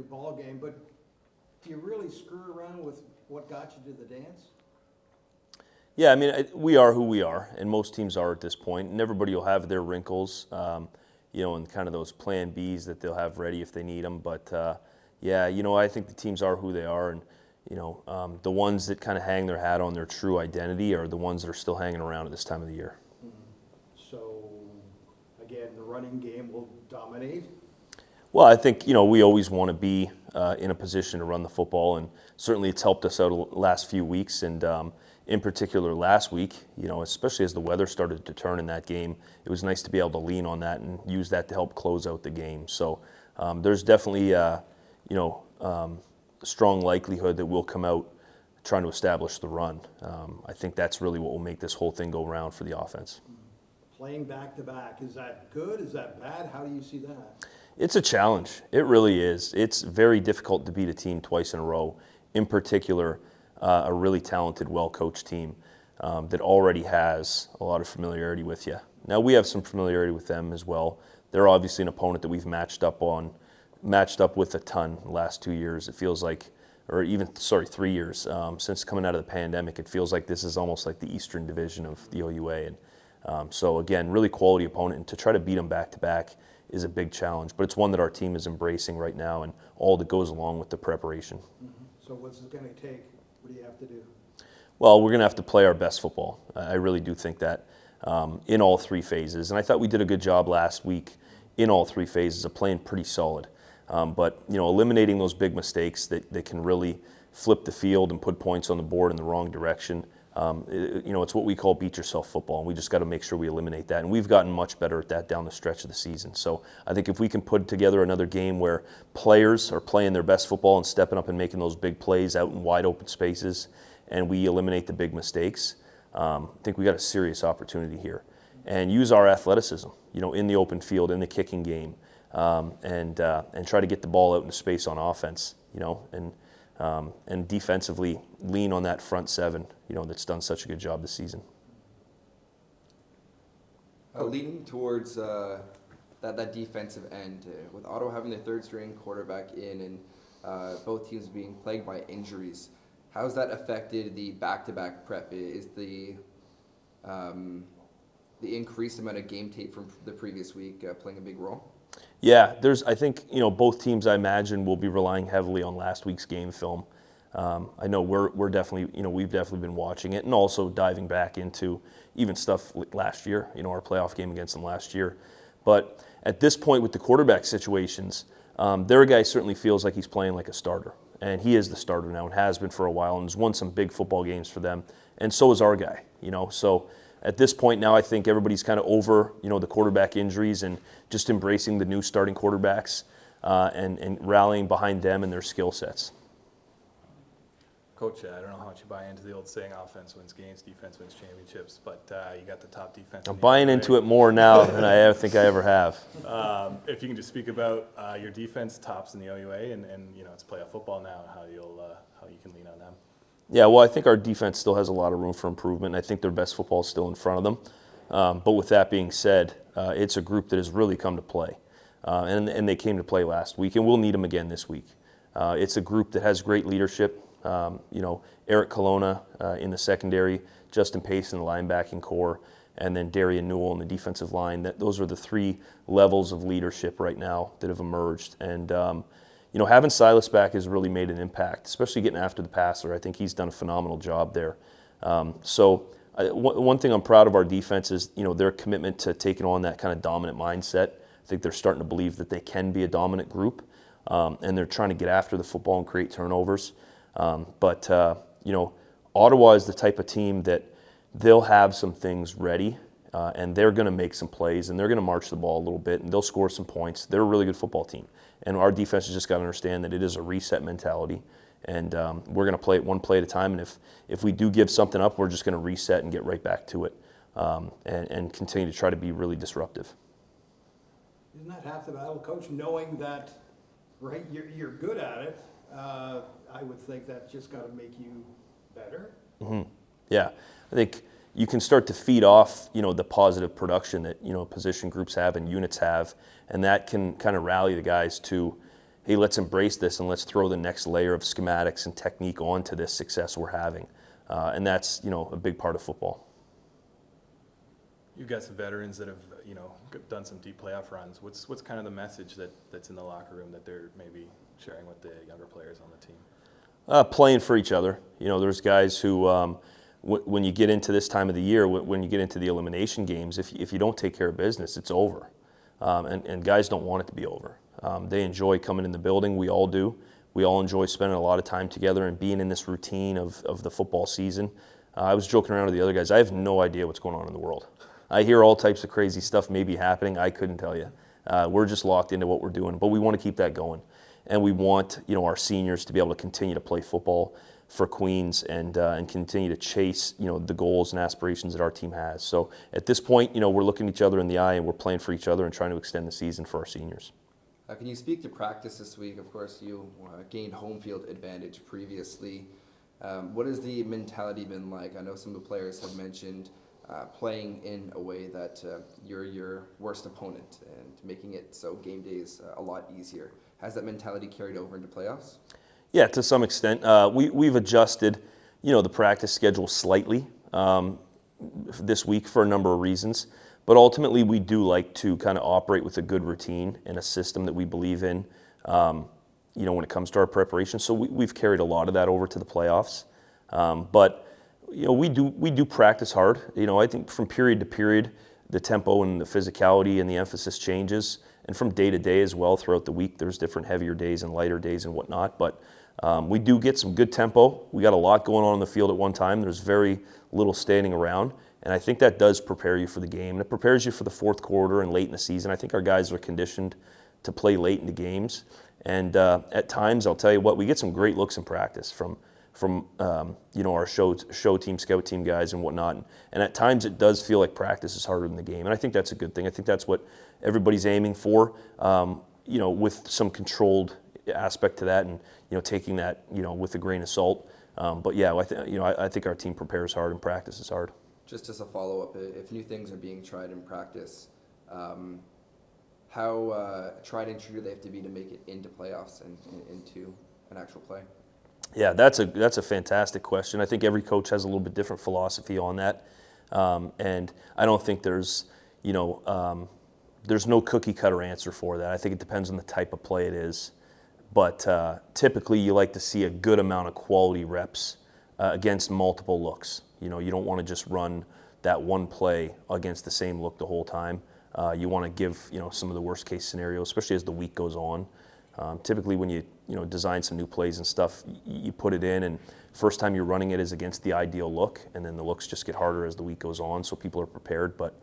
ball game, but do you really screw around with what got you to the dance? Yeah, I mean, we are who we are, and most teams are at this point, and everybody will have their wrinkles, and kind of those plan Bs that they'll have ready if they need them. But, I think the teams are who they are, and, the ones that kind of hang their hat on their true identity are the ones that are still hanging around at this time of the year. So, again, the running game will dominate? Well, I think, we always want to be in a position to run the football, and certainly it's helped us out the last few weeks, and in particular last week, especially as the weather started to turn in that game, it was nice to be able to lean on that and use that to help close out the game. So there's definitely, a strong likelihood that we'll come out trying to establish the run. I think that's really what will make this whole thing go round for the offense. Playing back-to-back, is that good? Is that bad? How do you see that? It's a challenge. It really is. It's very difficult to beat a team twice in a row, in particular a really talented, well-coached team that already has a lot of familiarity with you. Now, we have some familiarity with them as well. They're obviously an opponent that we've matched up with a ton the last 2 years. It feels like, 3 years. Since coming out of the pandemic, it feels like this is almost like the Eastern Division of the OUA. And so, again, really quality opponent. And to try to beat them back-to-back is a big challenge. But it's one that our team is embracing right now and all that goes along with the preparation. Mm-hmm. So what's it going to take? What do you have to do? Well, we're going to have to play our best football. I really do think that in all three phases. And I thought we did a good job last week in all three phases of playing pretty solid. But, eliminating those big mistakes that can really flip the field and put points on the board in the wrong direction, it's what we call beat yourself football. And we just got to make sure we eliminate that. And we've gotten much better at that down the stretch of the season. So I think if we can put together another game where players are playing their best football and stepping up and making those big plays out in wide open spaces, and we eliminate the big mistakes, I think we got a serious opportunity here. And use our athleticism, in the open field, in the kicking game, and try to get the ball out into space on offense, and defensively lean on that front seven, that's done such a good job this season. Leaning towards that defensive end, with Ottawa having their third string quarterback in and both teams being plagued by injuries, how has that affected the back-to-back prep? Is the increased amount of game tape from the previous week playing a big role? Yeah, I think, both teams, I imagine, will be relying heavily on last week's game film. I know we're definitely, we've definitely been watching it and also diving back into even stuff like last year, our playoff game against them last year. But at this point with the quarterback situations, their guy certainly feels like he's playing like a starter. And he is the starter now and has been for a while and has won some big football games for them. And so is our guy, So at this point now, I think everybody's kind of over, the quarterback injuries and just embracing the new starting quarterbacks and rallying behind them and their skill sets. Coach, I don't know how much you buy into the old saying, offense wins games, defense wins championships, but you got the top defense. I'm buying into it more now than I think I ever have. If you can just speak about your defense, tops in the OUA, and it's playoff football now, how you can lean on them. Yeah, well, I think our defense still has a lot of room for improvement. I think their best football is still in front of them. But with that being said, it's a group that has really come to play. And they came to play last week, and we'll need them again this week. It's a group that has great leadership. Eric Colonna in the secondary, Justin Pace in the linebacking core, and then Darian Newell in the defensive line. Those are the three levels of leadership right now that have emerged. And having Silas back has really made an impact, especially getting after the passer. I think he's done a phenomenal job there. One thing I'm proud of our defense is, their commitment to taking on that kind of dominant mindset. I think they're starting to believe that they can be a dominant group, and they're trying to get after the football and create turnovers. But Ottawa is the type of team that they'll have some things ready, and they're going to make some plays, and they're going to march the ball a little bit, and they'll score some points. They're a really good football team. And our defense has just got to understand that it is a reset mentality, and we're going to play it one play at a time. And if we do give something up, we're just going to reset and get right back to it, and continue to try to be really disruptive. Isn't that half the battle, Coach? Knowing that, right, you're good at it, I would think that just got to make you better. Mm-hmm. Yeah, I think you can start to feed off, the positive production that, position groups have and units have, and that can kind of rally the guys to, hey, let's embrace this and let's throw the next layer of schematics and technique onto this success we're having. And that's, a big part of football. You've got some veterans that have, done some deep playoff runs. What's kind of the message that's in the locker room that they're maybe sharing with the younger players on the team? Playing for each other. There's guys who, when you get into this time of the year, when you get into the elimination games, if you don't take care of business, it's over. And guys don't want it to be over. They enjoy coming in the building. We all do. We all enjoy spending a lot of time together and being in this routine of the football season. I was joking around with the other guys. I have no idea what's going on in the world. I hear all types of crazy stuff maybe happening. I couldn't tell you. We're just locked into what we're doing, but we want to keep that going. And we want, our seniors to be able to continue to play football for Queens and continue to chase, the goals and aspirations that our team has. So at this point, we're looking each other in the eye and we're playing for each other and trying to extend the season for our seniors. Can you speak to practice this week? Of course, you gained home field advantage previously. What has the mentality been like? I know some of the players have mentioned playing in a way that you're your worst opponent and making it so game days a lot easier. Has that mentality carried over into playoffs? Yeah, to some extent. We've adjusted, the practice schedule slightly this week for a number of reasons. But ultimately, we do like to kind of operate with a good routine and a system that we believe in, when it comes to our preparation. So we've carried a lot of that over to the playoffs. But we do practice hard. I think from period to period, the tempo and the physicality and the emphasis changes. And from day to day as well throughout the week, there's different heavier days and lighter days and whatnot. But we do get some good tempo. We got a lot going on the field at one time. There's very little standing around. And I think that does prepare you for the game. And it prepares you for the fourth quarter and late in the season. I think our guys are conditioned to play late in the games. And at times, I'll tell you what, we get some great looks in practice from our show team, scout team guys and whatnot. And at times it does feel like practice is harder than the game. And I think that's a good thing. I think that's what everybody's aiming for, with some controlled aspect to that and, taking that, with a grain of salt. But yeah, I think our team prepares hard and practices hard. Just as a follow-up, if new things are being tried in practice, how tried and true do they have to be to make it into playoffs and into an actual play? Yeah, that's a fantastic question. I think every coach has a little bit different philosophy on that, and I don't think there's no cookie cutter answer for that. I think it depends on the type of play it is, but typically you like to see a good amount of quality reps against multiple looks. You don't want to just run that one play against the same look the whole time. You want to give some of the worst case scenarios, especially as the week goes on. Typically when you design some new plays and stuff, you put it in, and first time you're running it is against the ideal look, and then the looks just get harder as the week goes on, so people are prepared. But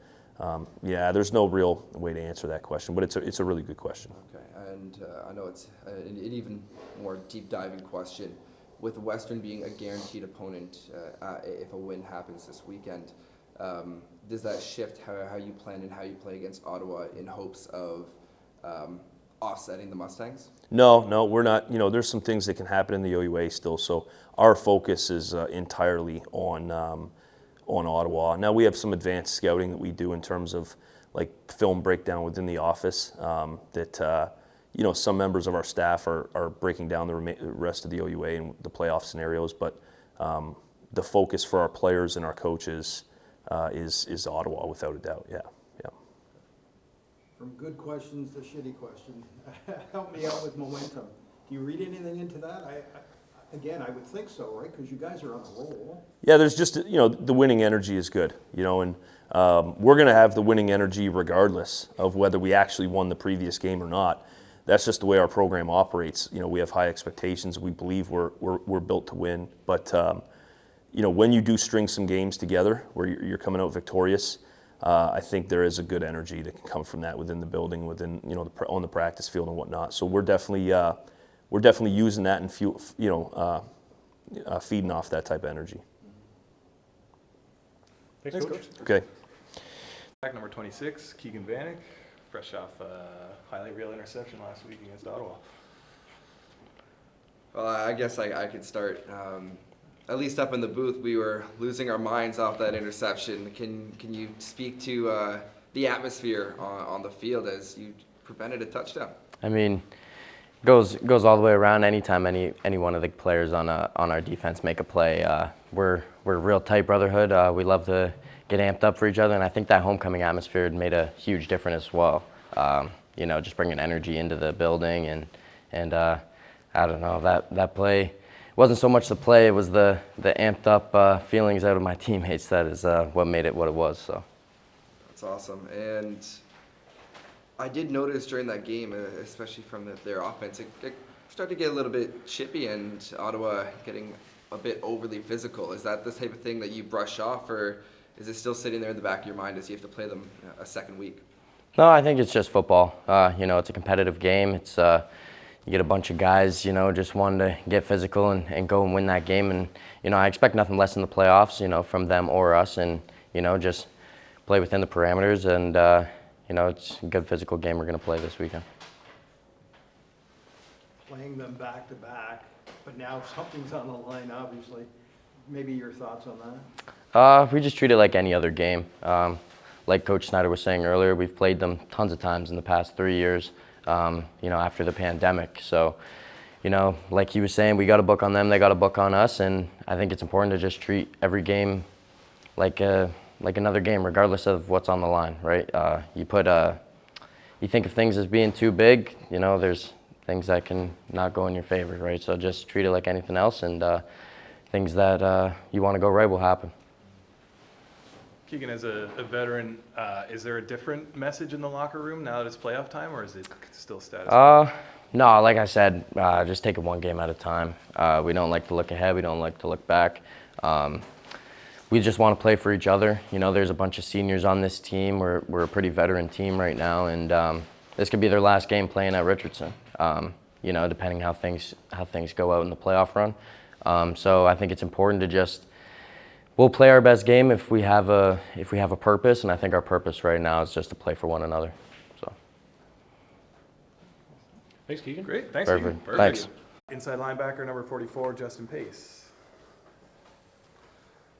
yeah, there's no real way to answer that question, but it's a really good question. Okay, and I know it's an even more deep diving question. With Western being a guaranteed opponent, if a win happens this weekend, does that shift how you plan and how you play against Ottawa in hopes of offsetting the Mustangs? No, we're not. There's some things that can happen in the OUA still, so our focus is entirely on Ottawa. Now we have some advanced scouting that we do in terms of like film breakdown within the office that some members of our staff are breaking down the rest of the OUA and the playoff scenarios, but the focus for our players and our coaches is Ottawa without a doubt. Yeah. From good questions to shitty questions, help me out with momentum. Do you read anything into that? I would think so, right? Because you guys are on a roll. Yeah, there's just, the winning energy is good, and we're going to have the winning energy regardless of whether we actually won the previous game or not. That's just the way our program operates. We have high expectations. We believe we're built to win. But, when you do string some games together where you're coming out victorious, I think there is a good energy that can come from that within the building, within, on the practice field and whatnot. So we're definitely using that and feeding off that type of energy. Thanks, Coach. Okay. Back number 26, Keegan Vanek, fresh off a highlight reel interception last week against Ottawa. Well, I guess I could start. At least up in the booth, we were losing our minds off that interception. Can you speak to the atmosphere on the field as you prevented a touchdown? I mean, goes all the way around. Anytime any one of the players on our defense make a play, we're a real tight brotherhood. We love to get amped up for each other, and I think that homecoming atmosphere made a huge difference as well. You know, just bringing energy into the building, and I don't know, that play wasn't so much the play, it was the amped up feelings out of my teammates that is what made it what it was. So That's awesome. And I did notice during that game, especially from their offense, it started to get a little bit chippy, and Ottawa getting a bit overly physical. Is that the type of thing that you brush off, or is it still sitting there in the back of your mind as you have to play them a second week? no, I think it's just football. You know, it's a competitive game. It's you get a bunch of guys, you know, just wanting to get physical and go and win that game. And you know, I expect nothing less in the playoffs, you know, from them or us. And you know, just play within the parameters. And you know, it's a good physical game we're going to play this weekend. Playing them back to back, but now something's on the line, obviously. Maybe your thoughts on that? We just treat it like any other game. Like Coach Snyder was saying earlier, we've played them tons of times in the past 3 years, you know, after the pandemic. So, you know, like he was saying, we got a book on them, they got a book on us, and I think it's important to just treat every game like another game, regardless of what's on the line, right? You think of things as being too big, you know, there's things that can not go in your favor, right? So just treat it like anything else, and things that you want to go right will happen. Keegan, as a veteran, is there a different message in the locker room now that it's playoff time, or is it still status quo? No, like I said, just take it one game at a time. We don't like to look ahead. We don't like to look back. We just want to play for each other. You know, there's a bunch of seniors on this team. We're a pretty veteran team right now, and this could be their last game playing at Richardson. You know, depending how things go out in the playoff run. So I think it's important to just we'll play our best game if we have a purpose, and I think our purpose right now is just to play for one another. So. Thanks, Keegan. Great, thanks, Perfect. Keegan. Thanks. Inside linebacker number 44, Justin Pace.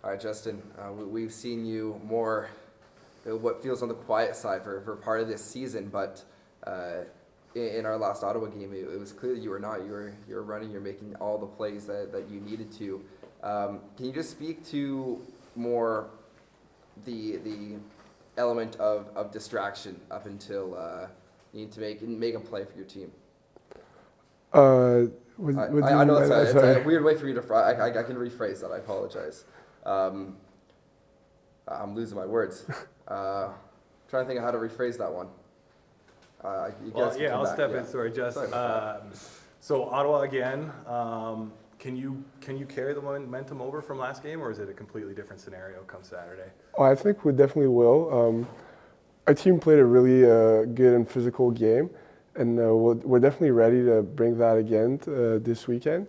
All right, Justin, we've seen you more what feels on the quiet side for part of this season, but in our last Ottawa game, it was clear that you were not. You were running, you're making all the plays that you needed to. Can you just speak to more the element of distraction up until you need to make a play for your team? I know it's a weird way for you to. I can rephrase that. I apologize. I'm losing my words. Trying to think of how to rephrase that one. I'll step in. Sorry, Justin. So Ottawa again. Can you carry the momentum over from last game, or is it a completely different scenario come Saturday? Oh, I think we definitely will. Our team played a really good and physical game, and we're definitely ready to bring that again this weekend,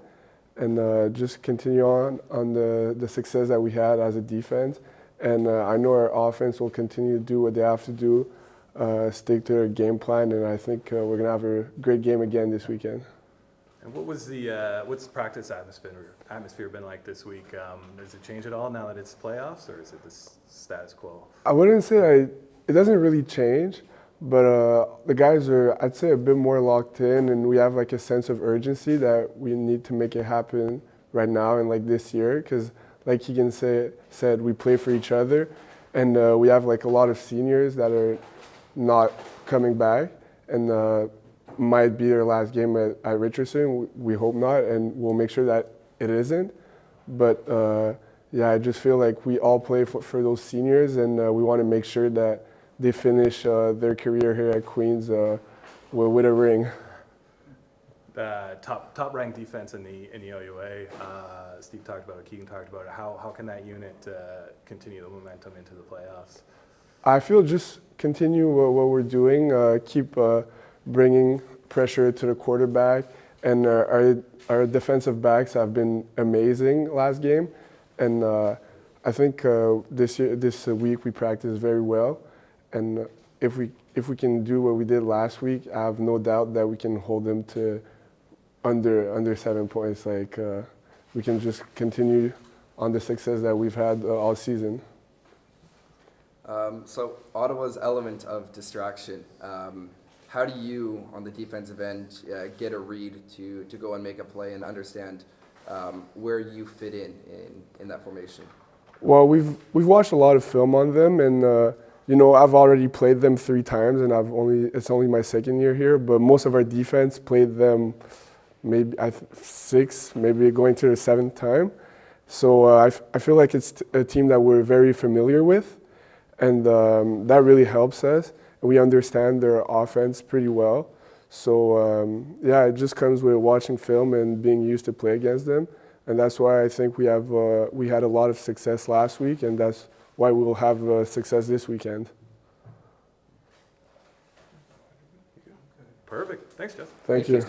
and just continue on the success that we had as a defense. And I know our offense will continue to do what they have to do, stick to their game plan, and I think we're gonna have a great game again this weekend. And what's the practice atmosphere been like this week? Does it change at all now that it's playoffs, or is it the status quo? I wouldn't say it doesn't really change, but the guys are, I'd say, a bit more locked in, and we have like a sense of urgency that we need to make it happen right now and like this year, because like Keegan said, we play for each other, and we have like a lot of seniors that are not coming back, and might be their last game at Richardson. We hope not, and we'll make sure that it isn't. But yeah, I just feel like we all play for those seniors, and we want to make sure that they finish their career here at Queens with a ring. Top ranked defense in the OUA. Steve talked about it. Keegan talked about it. How can that unit continue the momentum into the playoffs? I feel just continue what we're doing. Keep bringing pressure to the quarterback, and our defensive backs have been amazing last game, and I think this week we practiced very well, and if we can do what we did last week, I have no doubt that we can hold them to under 7 points. Like we can just continue on the success that we've had all season. So Ottawa's element of distraction. how do you, on the defensive end, get a read to go and make a play and understand where you fit in that formation? Well, we've watched a lot of film on them, and you know, I've already played them 3 times, and it's only my second year here. But most of our defense played them maybe 6, maybe going to the 7th time. So I feel like it's a team that we're very familiar with, and that really helps us. We understand their offense pretty well. So yeah, it just comes with watching film and being used to play against them. And that's why I think we had a lot of success last week, and that's why we will have success this weekend. Perfect. Thanks, Jeff. Thank you.